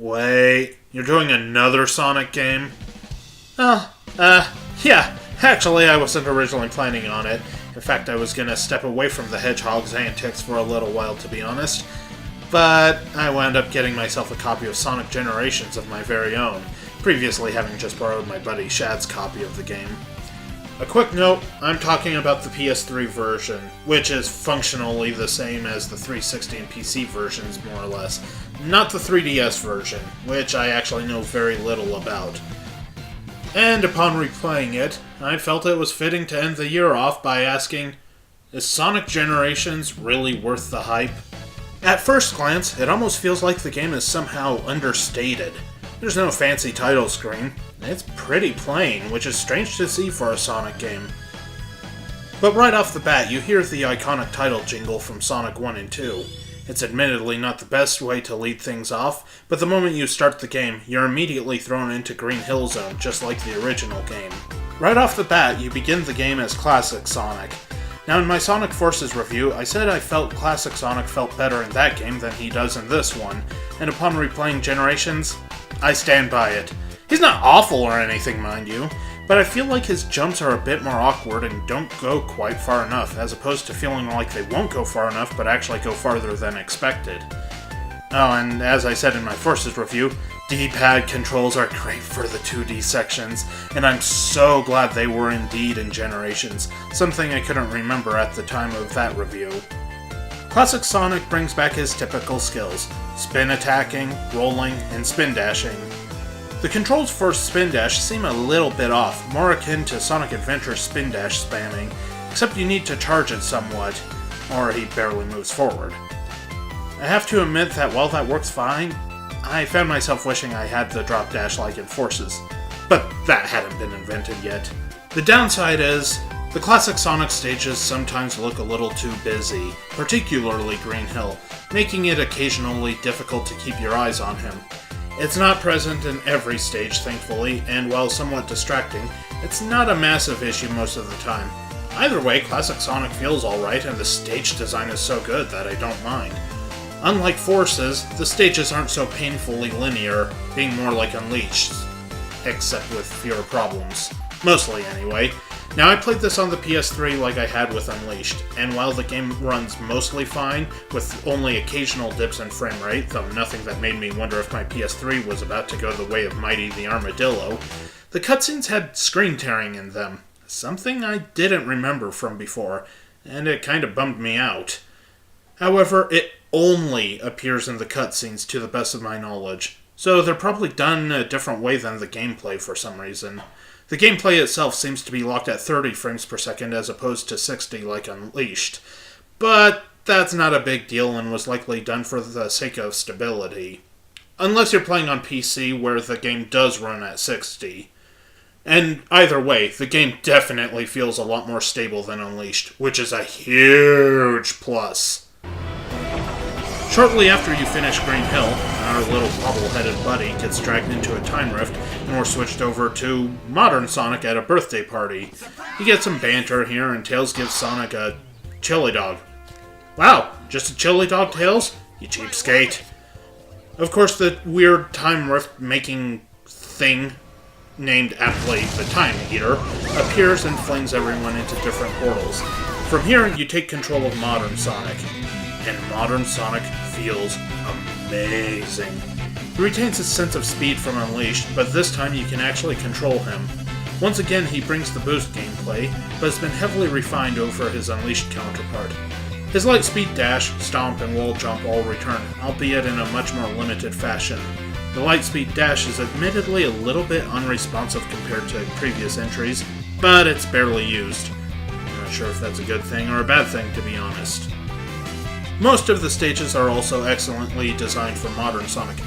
Wait, you're doing another Sonic game? Yeah. Actually, I wasn't originally planning on it. In fact, I was gonna step away from the Hedgehog's antics for a little while, to be honest. But I wound up getting myself a copy of Sonic Generations of my very own, previously having just borrowed my buddy Shad's copy of the game. A quick note, I'm talking about the PS3 version, which is functionally the same as the 360 and PC versions, more or less. Not the 3DS version, which I actually know very little about. And upon replaying it, I felt it was fitting to end the year off by asking, is Sonic Generations really worth the hype? At first glance, it almost feels like the game is somehow understated. There's no fancy title screen. It's pretty plain, which is strange to see for a Sonic game. But right off the bat, you hear the iconic title jingle from Sonic 1 and 2. It's admittedly not the best way to lead things off, but the moment you start the game, you're immediately thrown into Green Hill Zone, just like the original game. Right off the bat, you begin the game as Classic Sonic. Now in my Sonic Forces review, I said I felt Classic Sonic felt better in that game than he does in this one, and upon replaying Generations, I stand by it. He's not awful or anything, mind you, but I feel like his jumps are a bit more awkward and don't go quite far enough, as opposed to feeling like they won't go far enough but actually go farther than expected. Oh, and as I said in my Forces review, D-pad controls are great for the 2D sections, and I'm so glad they were indeed in Generations, something I couldn't remember at the time of that review. Classic Sonic brings back his typical skills: spin attacking, rolling, and spin dashing. The controls for spin dash seem a little bit off, more akin to Sonic Adventure's spin dash spamming, except you need to charge it somewhat, or he barely moves forward. I have to admit that while that works fine, I found myself wishing I had the drop dash like in Forces, but that hadn't been invented yet. The downside is, the classic Sonic stages sometimes look a little too busy, particularly Green Hill, making it occasionally difficult to keep your eyes on him. It's not present in every stage, thankfully, and while somewhat distracting, it's not a massive issue most of the time. Either way, Classic Sonic feels alright, and the stage design is so good that I don't mind. Unlike Forces, the stages aren't so painfully linear, being more like Unleashed, except with fewer problems. Mostly, anyway. Now, I played this on the PS3 like I had with Unleashed, and while the game runs mostly fine, with only occasional dips in frame rate, though nothing that made me wonder if my PS3 was about to go the way of Mighty the Armadillo, the cutscenes had screen tearing in them, something I didn't remember from before, and it kind of bummed me out. However, it only appears in the cutscenes to the best of my knowledge, so they're probably done a different way than the gameplay for some reason. The gameplay itself seems to be locked at 30 frames per second as opposed to 60 like Unleashed, but that's not a big deal and was likely done for the sake of stability. Unless you're playing on PC where the game does run at 60. And either way, the game definitely feels a lot more stable than Unleashed, which is a huge plus. Shortly after you finish Green Hill, our little bobble-headed buddy gets dragged into a time rift, and we're switched over to modern Sonic at a birthday party. You get some banter here, and Tails gives Sonic a chili dog. Wow, just a chili dog, Tails? You cheapskate. Of course, the weird time rift-making thing, named aptly the Time Eater, appears and flings everyone into different portals. From here, you take control of modern Sonic. And modern Sonic feels amazing. He retains his sense of speed from Unleashed, but this time you can actually control him. Once again, he brings the boost gameplay, but has been heavily refined over his Unleashed counterpart. His light speed dash, stomp, and wall jump all return, albeit in a much more limited fashion. The light speed dash is admittedly a little bit unresponsive compared to previous entries, but it's barely used. I'm not sure if that's a good thing or a bad thing, to be honest. Most of the stages are also excellently designed for modern Sonic,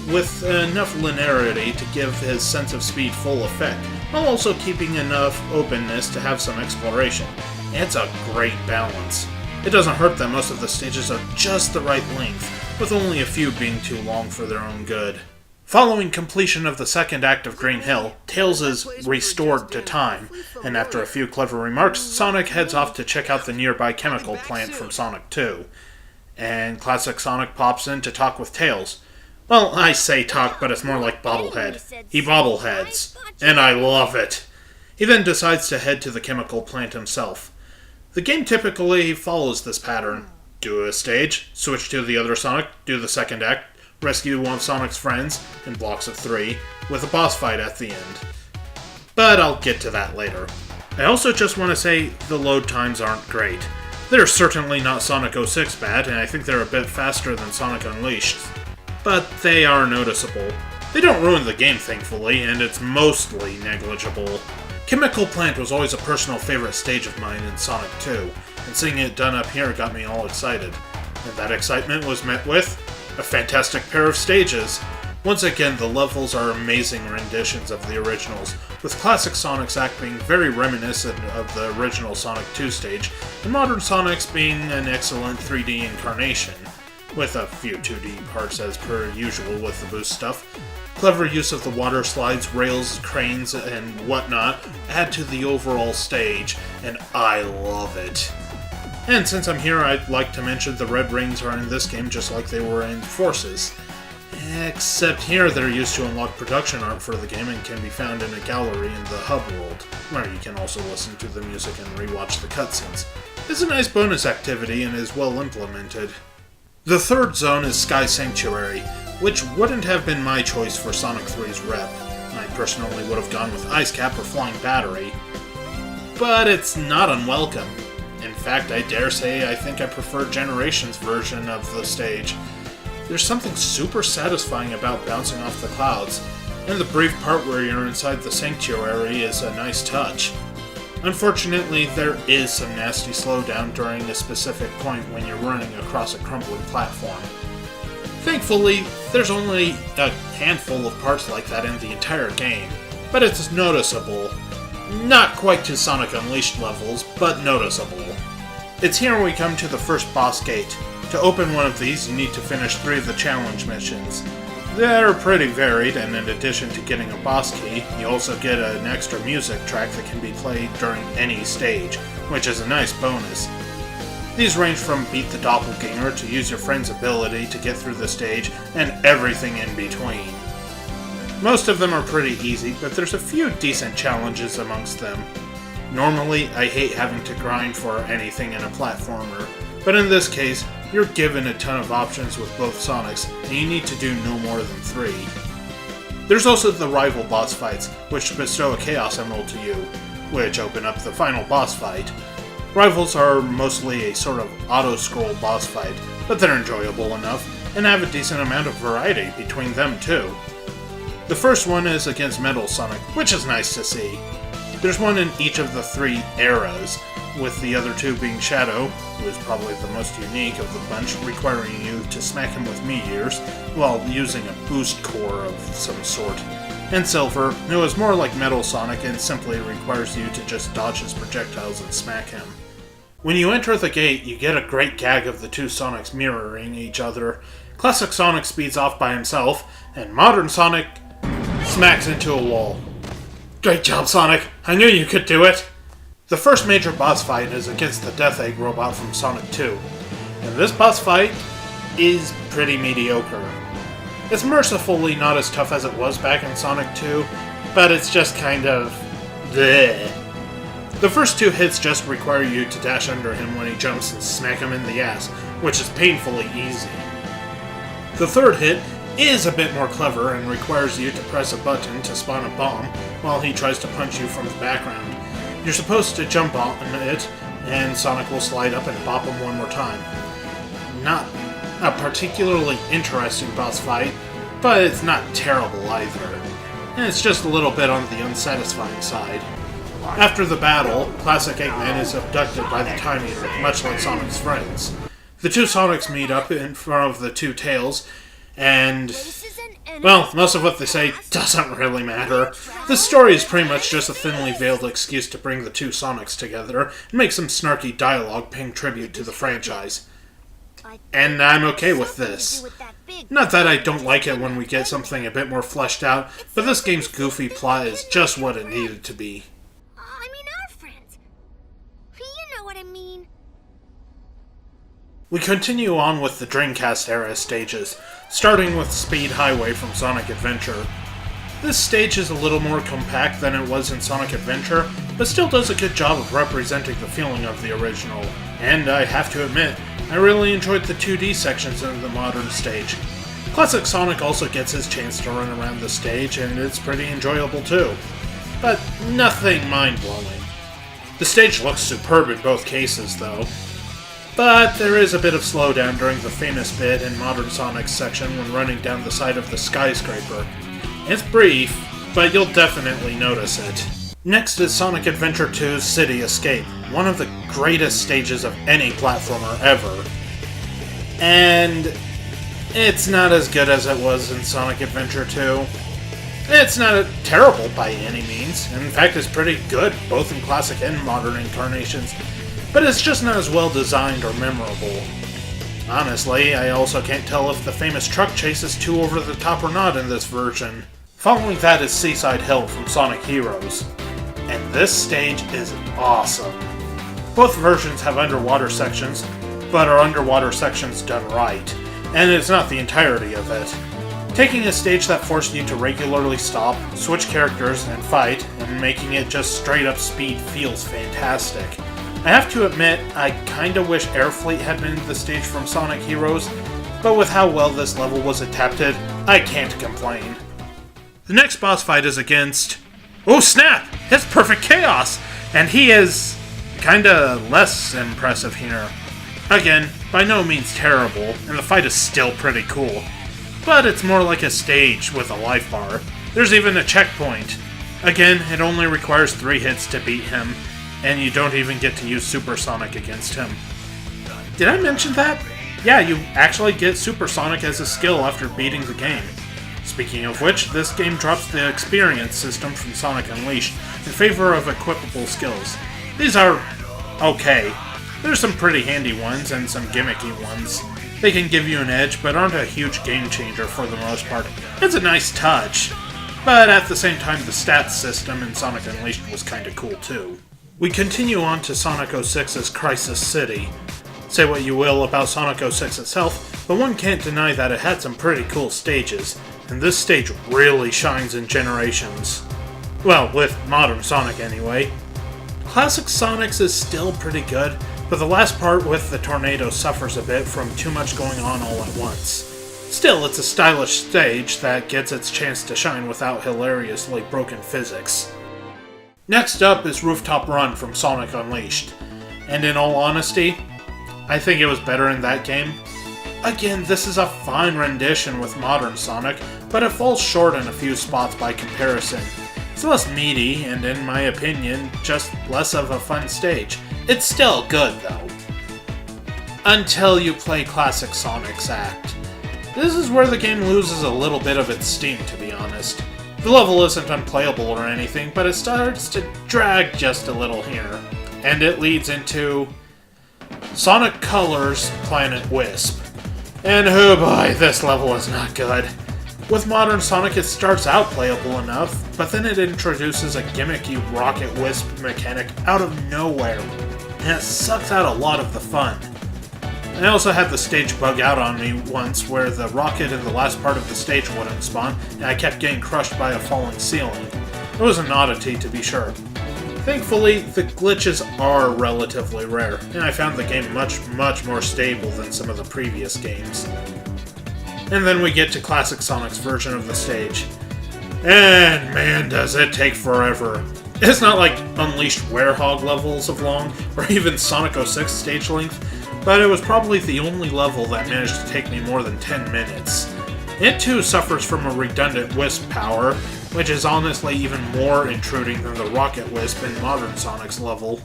with enough linearity to give his sense of speed full effect, while also keeping enough openness to have some exploration. It's a great balance. It doesn't hurt that most of the stages are just the right length, with only a few being too long for their own good. Following completion of the second act of Green Hill, Tails is restored to time, and after a few clever remarks, Sonic heads off to check out the nearby chemical plant from Sonic 2. And Classic Sonic pops in to talk with Tails. Well, I say talk, but it's more like bobblehead. He bobbleheads. And I love it. He then decides to head to the chemical plant himself. The game typically follows this pattern. Do a stage, switch to the other Sonic, do the second act, rescue one of Sonic's friends, in blocks of 3, with a boss fight at the end. But I'll get to that later. I also just want to say the load times aren't great. They're certainly not Sonic 06 bad, and I think they're a bit faster than Sonic Unleashed. But they are noticeable. They don't ruin the game, thankfully, and it's mostly negligible. Chemical Plant was always a personal favorite stage of mine in Sonic 2, and seeing it done up here got me all excited. And that excitement was met with a fantastic pair of stages. Once again, the levels are amazing renditions of the originals, with classic Sonic's act being very reminiscent of the original Sonic 2 stage, and modern Sonic's being an excellent 3D incarnation, with a few 2D parts as per usual with the boost stuff. Clever use of the water slides, rails, cranes, and whatnot add to the overall stage, and I love it. And since I'm here, I'd like to mention the red rings are in this game just like they were in Forces. Except here they're used to unlock production art for the game and can be found in a gallery in the hub world, where you can also listen to the music and rewatch the cutscenes. It's a nice bonus activity and is well implemented. The third zone is Sky Sanctuary, which wouldn't have been my choice for Sonic 3's rep. I personally would have gone with Ice Cap or Flying Battery. But it's not unwelcome. In fact, I dare say I think I prefer Generations' version of the stage. There's something super satisfying about bouncing off the clouds, and the brief part where you're inside the sanctuary is a nice touch. Unfortunately, there is some nasty slowdown during a specific point when you're running across a crumbling platform. Thankfully, there's only a handful of parts like that in the entire game, but it's noticeable. Not quite to Sonic Unleashed levels, but noticeable. It's here we come to the first boss gate. To open one of these, you need to finish 3 of the challenge missions. They're pretty varied, and in addition to getting a boss key, you also get an extra music track that can be played during any stage, which is a nice bonus. These range from beat the doppelganger to use your friend's ability to get through the stage, and everything in between. Most of them are pretty easy, but there's a few decent challenges amongst them. Normally, I hate having to grind for anything in a platformer, but in this case, you're given a ton of options with both Sonics, and you need to do no more than 3. There's also the rival boss fights, which bestow a Chaos Emerald to you, which open up the final boss fight. Rivals are mostly a sort of auto-scroll boss fight, but they're enjoyable enough, and have a decent amount of variety between them too. The first one is against Metal Sonic, which is nice to see. There's one in each of the 3 eras, with the other 2 being Shadow, who is probably the most unique of the bunch, requiring you to smack him with meteors, while using a boost core of some sort, and Silver, who is more like Metal Sonic and simply requires you to just dodge his projectiles and smack him. When you enter the gate, you get a great gag of the 2 Sonics mirroring each other. Classic Sonic speeds off by himself, and modern Sonic smacks into a wall. Great job, Sonic! I knew you could do it! The first major boss fight is against the Death Egg robot from Sonic 2, and this boss fight is pretty mediocre. It's mercifully not as tough as it was back in Sonic 2, but it's just kind of bleh. The first 2 hits just require you to dash under him when he jumps and smack him in the ass, which is painfully easy. The third hit is a bit more clever and requires you to press a button to spawn a bomb while he tries to punch you from the background. You're supposed to jump on it, and Sonic will slide up and bop him one more time. Not a particularly interesting boss fight, but it's not terrible either. And it's just a little bit on the unsatisfying side. After the battle, Classic Eggman is abducted by the Time Eater, much like Sonic's friends. The 2 Sonics meet up in front of the 2 Tails, and well, most of what they say doesn't really matter. The story is pretty much just a thinly veiled excuse to bring the 2 Sonics together and make some snarky dialogue paying tribute to the franchise. And I'm okay with this. Not that I don't like it when we get something a bit more fleshed out, but this game's goofy plot is just what it needed to be. I mean our friends. You know what I mean. We continue on with the Dreamcast era stages. Starting with Speed Highway from Sonic Adventure. This stage is a little more compact than it was in Sonic Adventure, but still does a good job of representing the feeling of the original. And I have to admit, I really enjoyed the 2D sections of the modern stage. Classic Sonic also gets his chance to run around the stage, and it's pretty enjoyable too. But nothing mind-blowing. The stage looks superb in both cases, though. But there is a bit of slowdown during the famous bit in Modern Sonic's section when running down the side of the skyscraper. It's brief, but you'll definitely notice it. Next is Sonic Adventure 2's City Escape, one of the greatest stages of any platformer ever. And it's not as good as it was in Sonic Adventure 2. It's not terrible by any means. In fact, it's pretty good, both in classic and modern incarnations. But it's just not as well designed or memorable. Honestly, I also can't tell if the famous truck chase is too over the top or not in this version. Following that is Seaside Hill from Sonic Heroes. And this stage is awesome. Both versions have underwater sections, but are underwater sections done right, and it's not the entirety of it. Taking a stage that forced you to regularly stop, switch characters, and fight, and making it just straight up speed feels fantastic. I have to admit, I kinda wish Air Fleet had been the stage from Sonic Heroes, but with how well this level was adapted, I can't complain. The next boss fight is against... oh snap! It's Perfect Chaos! And he is... kinda less impressive here. Again, by no means terrible, and the fight is still pretty cool. But it's more like a stage with a life bar. There's even a checkpoint. Again, it only requires 3 hits to beat him, and you don't even get to use Supersonic against him. Did I mention that? Yeah, you actually get Supersonic as a skill after beating the game. Speaking of which, this game drops the experience system from Sonic Unleashed in favor of equipable skills. These are okay. There's some pretty handy ones and some gimmicky ones. They can give you an edge, but aren't a huge game changer for the most part. It's a nice touch, but at the same time the stats system in Sonic Unleashed was kinda cool too. We continue on to Sonic 06's Crisis City. Say what you will about Sonic 06 itself, but one can't deny that it had some pretty cool stages, and this stage really shines in Generations. Well, with modern Sonic anyway. Classic Sonic's is still pretty good, but the last part with the tornado suffers a bit from too much going on all at once. Still, it's a stylish stage that gets its chance to shine without hilariously broken physics. Next up is Rooftop Run from Sonic Unleashed, and in all honesty, I think it was better in that game. Again, this is a fine rendition with modern Sonic, but it falls short in a few spots by comparison. It's less meaty, and in my opinion, just less of a fun stage. It's still good, though. Until you play Classic Sonic's Act. This is where the game loses a little bit of its steam, to be honest. The level isn't unplayable or anything, but it starts to drag just a little here. And it leads into Sonic Colors Planet Wisp. And oh boy, this level is not good. With modern Sonic, it starts out playable enough, but then it introduces a gimmicky rocket wisp mechanic out of nowhere, and it sucks out a lot of the fun. I also had the stage bug out on me once where the rocket in the last part of the stage wouldn't spawn, and I kept getting crushed by a falling ceiling. It was an oddity to be sure. Thankfully, the glitches are relatively rare, and I found the game much more stable than some of the previous games. And then we get to Classic Sonic's version of the stage. And man, does it take forever. It's not like Unleashed Werehog levels of long, or even Sonic 06 stage length, but it was probably the only level that managed to take me more than 10 minutes. It too suffers from a redundant Wisp power, which is honestly even more intruding than the Rocket Wisp in modern Sonic's level.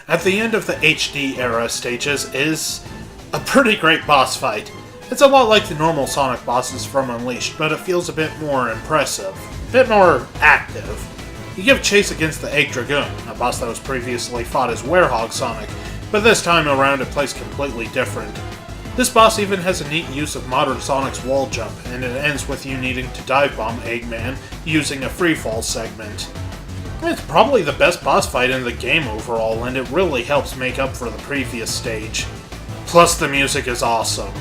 At the end of the HD era stages is a pretty great boss fight. It's a lot like the normal Sonic bosses from Unleashed, but it feels a bit more impressive, a bit more active. You give chase against the Egg Dragoon, a boss that was previously fought as Werehog Sonic, but this time around it plays completely different. This boss even has a neat use of modern Sonic's wall jump, and it ends with you needing to dive bomb Eggman using a freefall segment. It's probably the best boss fight in the game overall, and it really helps make up for the previous stage. Plus the music is awesome.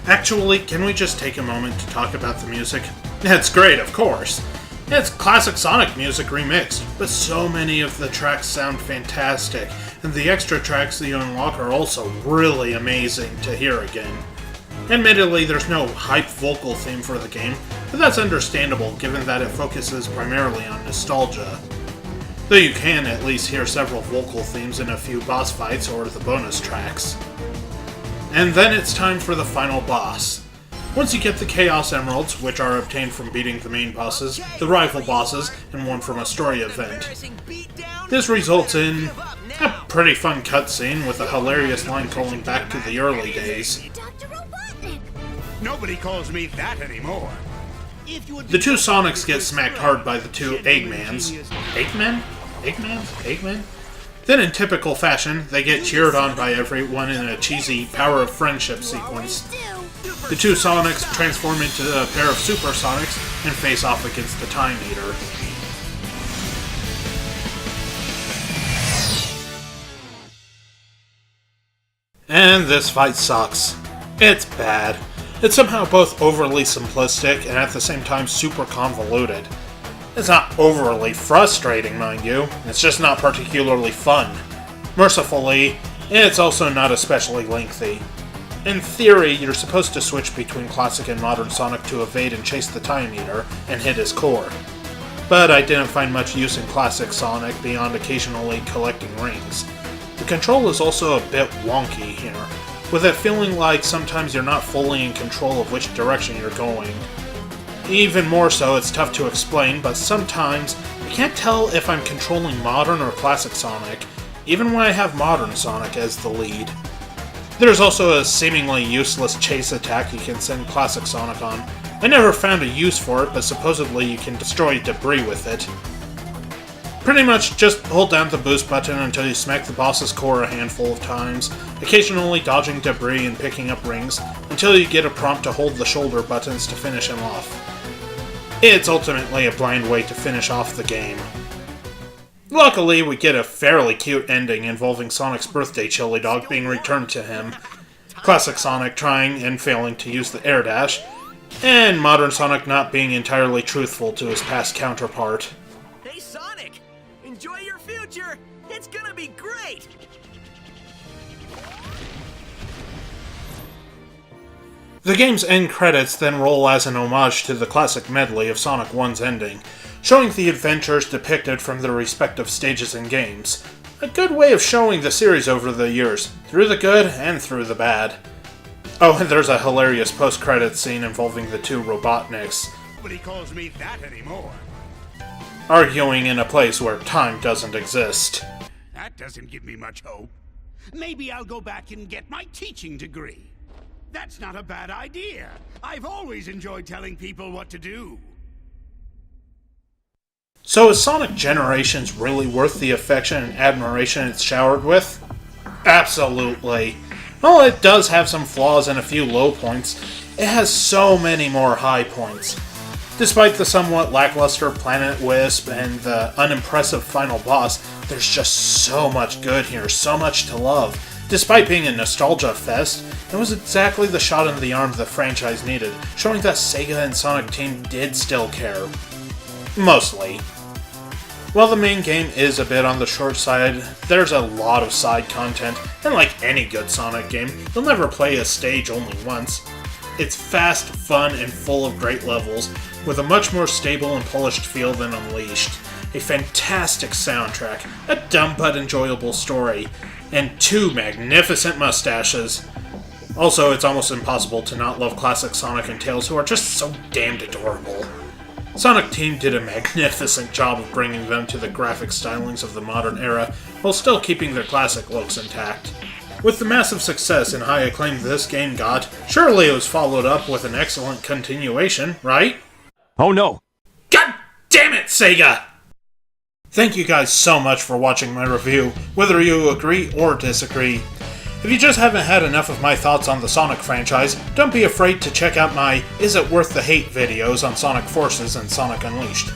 Actually, can we just take a moment to talk about the music? It's great, of course. It's classic Sonic music remixed, but so many of the tracks sound fantastic, and the extra tracks that you unlock are also really amazing to hear again. Admittedly, there's no hype vocal theme for the game, but that's understandable given that it focuses primarily on nostalgia. Though you can at least hear several vocal themes in a few boss fights or the bonus tracks. And then it's time for the final boss. Once you get the Chaos Emeralds, which are obtained from beating the main bosses, the rival bosses, and one from a story event. This results in a pretty fun cutscene with a hilarious line calling back to the early days. Nobody calls me that anymore. The two Sonics get smacked hard by the two Eggmans. Eggmen? Eggman? Then in typical fashion, they get cheered on by everyone in a cheesy Power of Friendship sequence. The two Sonics transform into a pair of Super Sonics and face off against the Time Eater. And this fight sucks. It's bad. It's somehow both overly simplistic and at the same time super convoluted. It's not overly frustrating, mind you, it's just not particularly fun. Mercifully, it's also not especially lengthy. In theory, you're supposed to switch between classic and modern Sonic to evade and chase the Time Eater and hit his core. But I didn't find much use in classic Sonic beyond occasionally collecting rings. The control is also a bit wonky here, with it feeling like sometimes you're not fully in control of which direction you're going. Even more so, it's tough to explain, but sometimes I can't tell if I'm controlling modern or classic Sonic, even when I have modern Sonic as the lead. There's also a seemingly useless chase attack you can send classic Sonic on. I never found a use for it, but supposedly you can destroy debris with it. Pretty much just hold down the boost button until you smack the boss's core a handful of times, occasionally dodging debris and picking up rings, until you get a prompt to hold the shoulder buttons to finish him off. It's ultimately a blind way to finish off the game. Luckily, we get a fairly cute ending involving Sonic's birthday chili dog being returned to him, classic Sonic trying and failing to use the air dash, and modern Sonic not being entirely truthful to his past counterpart. Hey Sonic! Enjoy your future! It's gonna be great! The game's end credits then roll as an homage to the classic medley of Sonic 1's ending, showing the adventures depicted from their respective stages and games. A good way of showing the series over the years, through the good and through the bad. Oh, and there's a hilarious post-credits scene involving the two Robotniks, Nobody calls me that anymore. arguing in a place where time doesn't exist. That doesn't give me much hope. Maybe I'll go back and get my teaching degree. That's not a bad idea. I've always enjoyed telling people what to do. So is Sonic Generations really worth the affection and admiration it's showered with? Absolutely. While it does have some flaws and a few low points, it has so many more high points. Despite the somewhat lackluster Planet Wisp and the unimpressive final boss, there's just so much good here, so much to love. Despite being a nostalgia fest, it was exactly the shot in the arm the franchise needed, showing that Sega and Sonic Team did still care. Mostly. While the main game is a bit on the short side, there's a lot of side content, and like any good Sonic game, you'll never play a stage only once. It's fast, fun, and full of great levels, with a much more stable and polished feel than Unleashed, a fantastic soundtrack, a dumb but enjoyable story, and two magnificent mustaches. Also, it's almost impossible to not love classic Sonic and Tails, who are just so damned adorable. Sonic Team did a magnificent job of bringing them to the graphic stylings of the modern era, while still keeping their classic looks intact. With the massive success and high acclaim this game got, surely it was followed up with an excellent continuation, right? Oh no! God damn it, Sega! Thank you guys so much for watching my review, whether you agree or disagree. If you just haven't had enough of my thoughts on the Sonic franchise, don't be afraid to check out my Is It Worth the Hate videos on Sonic Forces and Sonic Unleashed.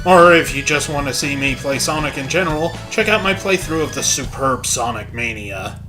Or if you just want to see me play Sonic in general, check out my playthrough of the superb Sonic Mania.